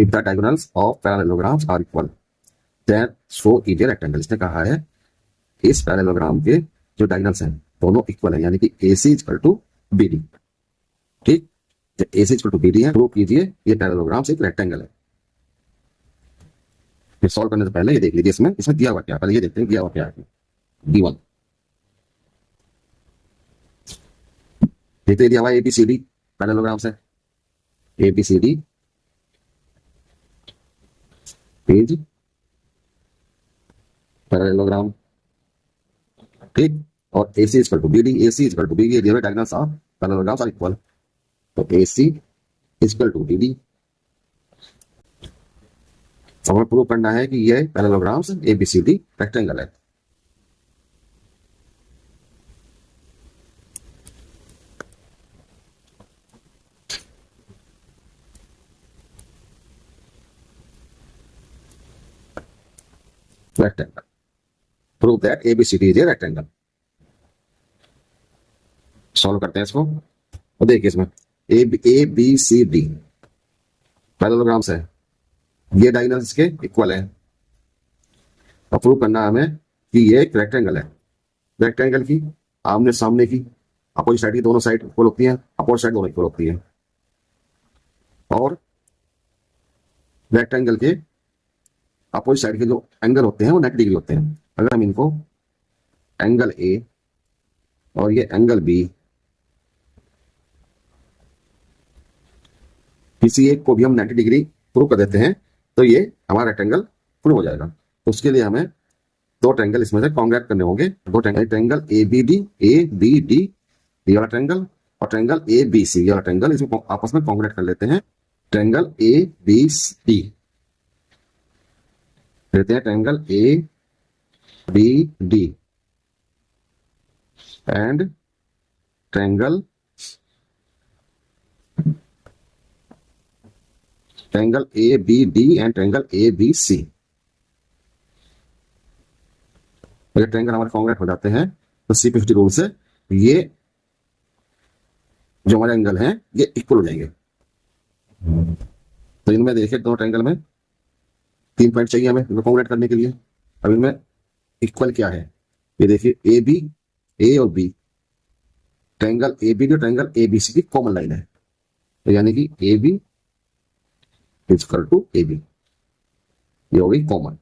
If the diagonals of parallelograms are equal then show is a rectangle. इसने कहा है इस पैरेललोग्राम के जो डायगोनल्स हैं दोनों इक्वल है, यानी कि AC इक्वल टू BD। ठीक, जब AC इक्वल टू BD है प्रूव कीजिए ये पैरेललोग्राम एक रेक्टेंगल है। फिर सॉल्व करने से पहले ये देख लीजिए इसमें दिया हुआ क्या, पहले ये देखते हैं दिया हुआ क्या है। D1 देखते दिया हुआ ABCD पैरेललोग्राम से, ABCD पेज पैरेललोग्राम। ठीक, और AC equal to BD, AC equal to BD दिया हुआ diagonals of parallelograms are equal, तो AC इक्वल टू BD। हमें प्रूव करना है कि ये पैरेललोग्राम्स ABCD रेक्टेंगल है। Rectangle, prove that ABCD is a rectangle. Solve करते हैं इसको, और देखिए इसमें ABCD पैरेललोग्राम्स है, ये डायगोनल्स के इक्वल है। और प्रूव करना हमें कि ये एक रेक्टेंगल है। रेक्टेंगल की आमने सामने की अपोजिट साइड की दोनों साइड इक्वल होती हैं, अपोजिट साइड दोनों इक्वल होती है। और रेक्टेंगल के अपोजिट साइड के जो एंगल होते हैं वो 90 डिग्री होते हैं। अगर हम इनको एंगल A और ये एंगल B किसी एक को भी हम 90 डिग्री प्रूव कर देते हैं तो ये हमारा रेक्टेंगल प्रूव हो जाएगा। तो उसके लिए हमें दो ट्रायंगल इसमें से कॉन्ग्रेट करने होंगे। दो ट्रायंगल ABD ये वाला ट्रायंगल और ट्रायंगल ABC ये वाला ट्रायंगल, इसमें आपस में कॉन्ग्रेट कर लेते हैं। ट्रायंगल ABD लेते हैं, triangle ABD and triangle ABD and triangle ABC। अगर ट्रायंगल हमारे कॉन्ग्रेट हो जाते हैं तो C50 रूल से ये जो हमारे एंगल हैं ये इक्वल हो जाएंगे। तो इनमें देखिए दोनों ट्रायंगल में 3 पॉइंट चाहिए हमें इनको कॉन्ग्रेट करने के लिए। अब इनमें इक्वल क्या है ये देखिए, AB A और B ट्रायंगल ABD और ट्रायंगल ABC की कॉमन लाइन है, तो यानी कि AB इक्वल टू AB ये हो गई कॉमन।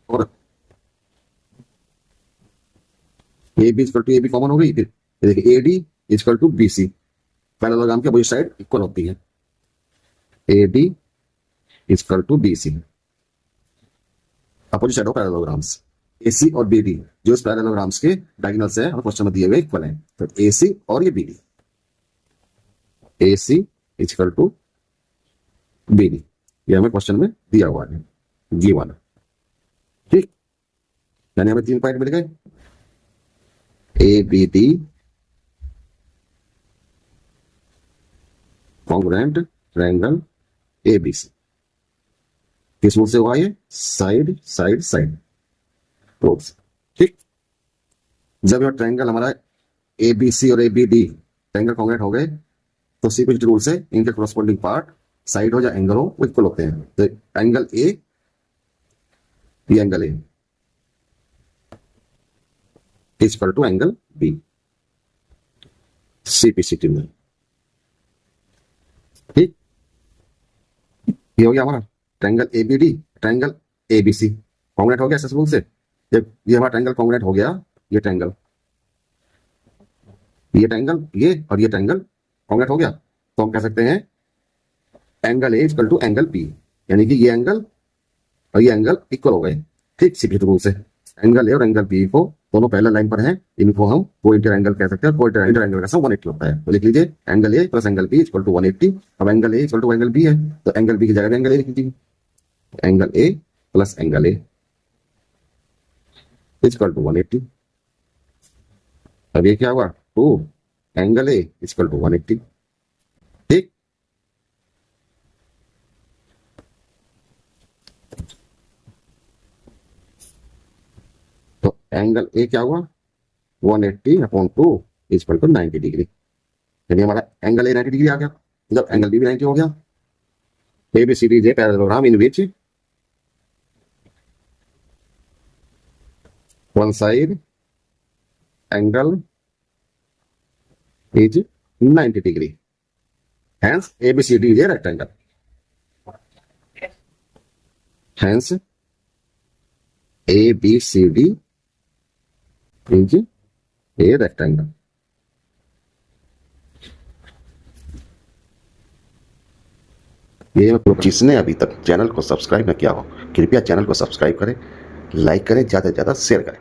और AB equal to AB common हो गई। फिर देखिए AD equal to BC parallelogram की अपोजिट साइड इक्वल होती है। AD equal to BC opposite side of parallelograms. AC और BD जो इस पैरेललोग्राम्स के डायगोनल्स है और क्वेश्चन में दिए हुए इक्वल हैं, तो AC और ये BD, AC equal to BD ये हमें क्वेश्चन में दिया हुआ है गिवन। ठीक, यानी हमें 3 पॉइंट मिल गए, ABD कॉन्ग्रुएंट ट्रायंगल ABC। किस रूल से हुआ ये? साइड साइड साइड रूल से। ठीक, जब यह ट्रायंगल हमारा ABC और ABD ट्रायंगल कॉन्ग्रुएंट हो गए तो C50 रूल से इनके कोरस्पोंडिंग पार्ट साइड हो या एंगल हो वो इक्वल होते हैं। तो एंगल A ये angle A equal to angle B CPCT में। ठीक, ये हो गया हमारा triangle ABD triangle ABC congruent हो गया इस रूल से। जब ये हमारा ट्रायंगल कॉन्ग्रुएंट हो गया, ये ट्रायंगल ये और ये ट्रायंगल कॉन्ग्रुएंट हो गया, तो हम कह सकते हैं angle A equal to angle B, यानी कि ये एंगल और ये एंगल इक्वल हो गए। ठीक, सीपी रूल से एंगल A और एंगल B को दोनों पैरेलल लाइन पर हैं, इनको हम कोइंटर एंगल कह सकते हैं। कोइंटर एंगल का सम 180 होता है। तो लिख लीजिए angle A plus angle B equal to 180। अब angle A equal to angle B है तो एंगल B की जगह एंगल A लिख लीजिए, angle A plus angle A equal to 180। अब ये क्या हुआ 2 एंगल A इक्वल टू 180। ठीक, तो एंगल A क्या हुआ 180 अपॉन 2 इक्वल टू 90 डिग्री, यानी हमारा एंगल A 90 डिग्री आ गया। जब एंगल B भी 90 हो गया ABCD is a parallelogram in which one side angle is 90 degree. Hence, ABCD is a rectangle. Hence, ABCD is a rectangle. ये जिसने अभी तक चैनल को सब्सक्राइब न किया हो कृपया चैनल को सब्सक्राइब करें, लाइक करें, ज़्यादा से ज़्यादा शेयर करें।